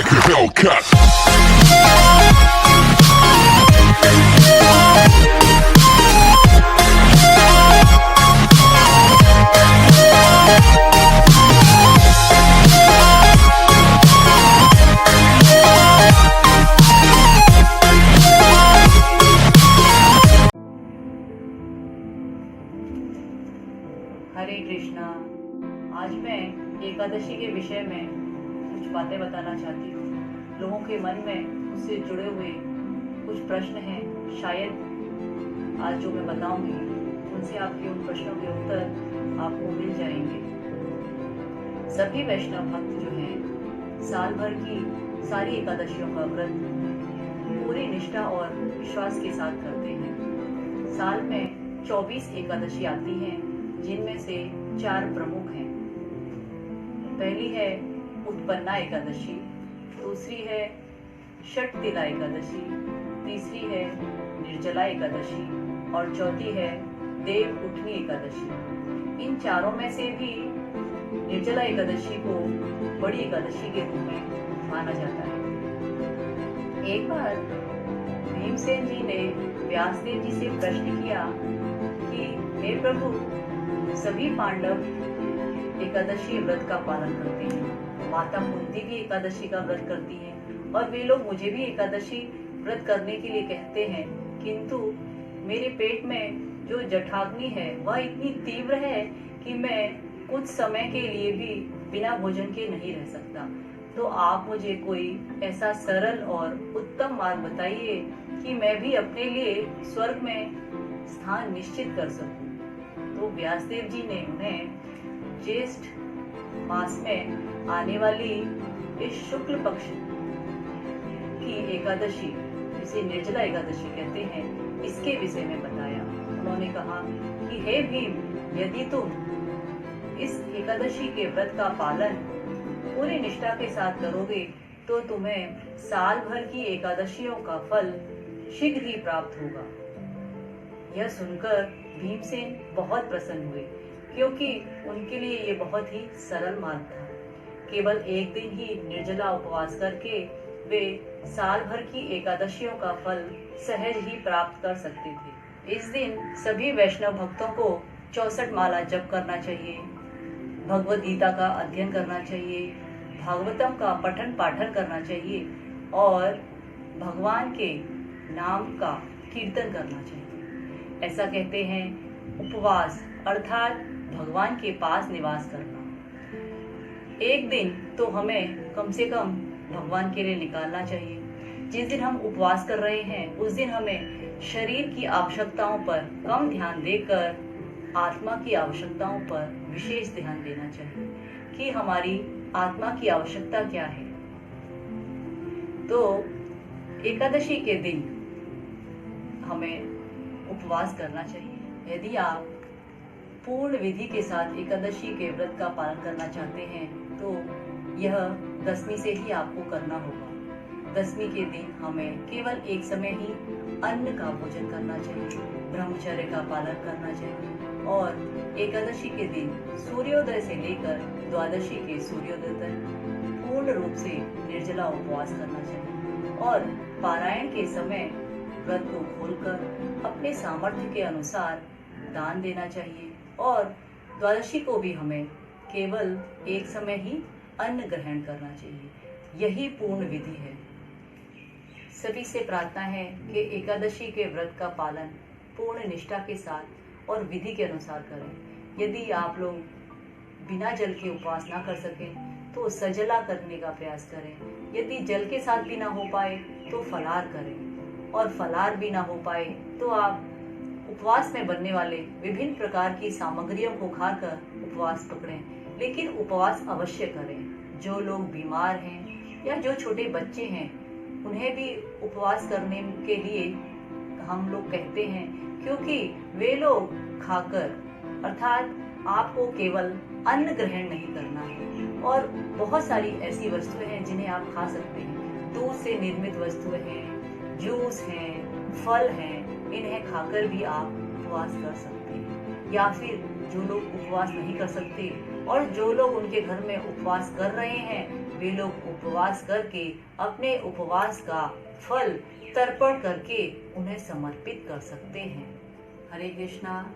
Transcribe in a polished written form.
like a Hellcat. हरे कृष्णा। आज मैं एकादशी के विषय में कुछ बातें बताना चाहती हूँ। लोगों के मन में उससे जुड़े हुए कुछ प्रश्न हैं। शायद आज जो मैं बताऊंगी उनसे आपके उन प्रश्नों के उत्तर आपको मिल जाएंगे। सभी वैष्णव भक्त जो हैं साल भर की सारी एकादशियों का व्रत पूरी निष्ठा और विश्वास के साथ करते हैं। साल में 24 एकादशी आती हैं, जिनमें से 4 प्रमुख हैं। पहली है उत्पन्ना एकादशी, दूसरी है षटतिला एकादशी, तीसरी है निर्जला एकादशी और चौथी है देवउठनी एकादशी। इन चारों में से भी निर्जला एकादशी को बड़ी एकादशी के रूप में माना जाता है। एक बार भीमसेन जी ने व्यासदेव जी से प्रश्न किया कि हे प्रभु, सभी पांडव एकादशी व्रत का पालन करते हैं, माता कुंती भी एकादशी का व्रत करती हैं और वे लोग मुझे भी एकादशी व्रत करने के लिए कहते हैं, किंतु मेरे पेट में जो जठराग्नि है वह इतनी तीव्र है कि मैं कुछ समय के लिए भी बिना भोजन के नहीं रह सकता। तो आप मुझे कोई ऐसा सरल और उत्तम मार्ग बताइए कि मैं भी अपने लिए स्वर्ग में स्थान निश्चित कर सकूं। तो व्यासदेव जी ने उन्हें ज्येष्ठ मास में आने वाली इस शुक्ल पक्ष की एकादशी, जिसे निर्जला एकादशी कहते हैं, इसके विषय में बताया। उन्होंने कहा कि हे भीम, यदि तुम इस एकादशी के व्रत का पालन पूरी निष्ठा के साथ करोगे तो तुम्हें साल भर की एकादशियों का फल शीघ्र ही प्राप्त होगा। यह सुनकर भीमसेन बहुत प्रसन्न हुए, क्योंकि उनके लिए ये बहुत ही सरल मार्ग था। केवल एक दिन ही निर्जला उपवास करके वे साल भर की एकादशियों का फल सहज ही प्राप्त कर सकते थे। इस दिन सभी वैष्णव भक्तों को 64 माला जप करना चाहिए, भगवद गीता का अध्ययन करना चाहिए, भागवतम का पठन पाठन करना चाहिए और भगवान के नाम का कीर्तन करना चाहिए। ऐसा कहते हैं, उपवास अर्थात भगवान के पास निवास करना। एक दिन तो हमें कम से कम भगवान के लिए निकालना चाहिए। जिस दिन हम उपवास कर रहे हैं उस दिन हमें शरीर की आवश्यकताओं पर कम ध्यान देकर आत्मा की आवश्यकताओं पर विशेष ध्यान देना चाहिए कि हमारी आत्मा की आवश्यकता क्या है। तो एकादशी के दिन हमें उपवास करना चाहिए। यदि आप पूर्ण विधि के साथ एकादशी के व्रत का पालन करना चाहते हैं तो यह दसवीं से ही आपको करना होगा। दसवीं के दिन हमें केवल एक समय ही अन्न का भोजन करना चाहिए, ब्रह्मचर्य का पालन करना चाहिए और एकादशी के दिन सूर्योदय से लेकर द्वादशी के सूर्योदय तक पूर्ण रूप से निर्जला उपवास करना चाहिए और पारायण के समय व्रत को खोलकर अपने सामर्थ्य के अनुसार दान देना चाहिए और द्वादशी को भी हमें केवल एक समय ही अन्न ग्रहण करना चाहिए। यही पूर्ण विधि है। सभी से प्रार्थना है कि एकादशी के व्रत का पालन पूर्ण निष्ठा के साथ और विधि के अनुसार करें। यदि आप लोग बिना जल के उपवास ना कर सकें तो सजला करने का प्रयास करें। यदि जल के साथ भी ना हो पाए तो फलाहार करें और फलाहार भी ना हो पाए तो आप उपवास में बनने वाले विभिन्न प्रकार की सामग्रियों को खाकर उपवास पकड़ें, लेकिन उपवास अवश्य करें। जो लोग बीमार हैं या जो छोटे बच्चे हैं उन्हें भी उपवास करने के लिए हम लोग कहते हैं, क्योंकि वे लोग खाकर अर्थात आपको केवल अन्न ग्रहण नहीं करना है और बहुत सारी ऐसी वस्तुएं हैं जिन्हें आप खा सकते हैं। दूध से निर्मित वस्तुएं हैं, जूस हैं, फल हैं, इन्हें खाकर भी आप उपवास कर सकते हैं। या फिर जो लोग उपवास नहीं कर सकते और जो लोग उनके घर में उपवास कर रहे हैं वे लोग उपवास करके अपने उपवास का फल तर्पण करके उन्हें समर्पित कर सकते हैं। हरे कृष्णा।